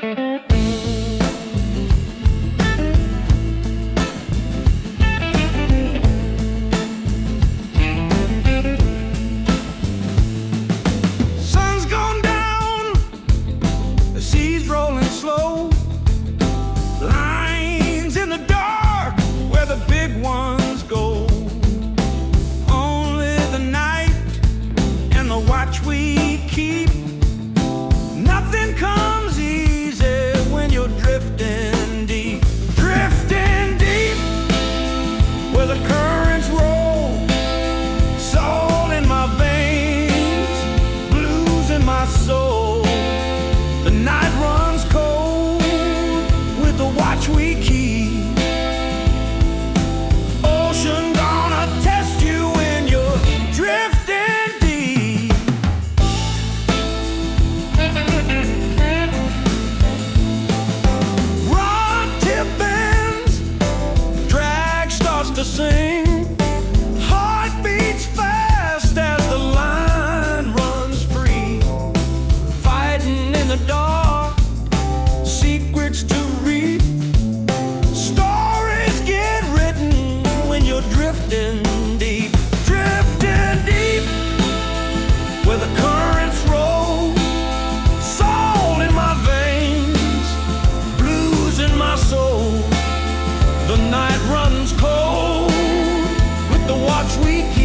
Sun's gone down, the sea's rolling slow. Lines in the dark where the big ones go. Only the night and the watch we keep. Nothing comes easy when you're drifting deep. Drifting deep where the currents roll. Salt in my veins, blues in my soul. The night runs cold with the watch we keep. Ocean gonna test you when you're drifting deep. Rod tip bends, drag starts to sing. Heart beats fast as the line runs free. Fighting in the dark, secrets to read. Stories get written when you're drifting deep. Drifting deep where the currents roll. Salt in my veins, blues in my soul. The night runs cold with the watch we keep.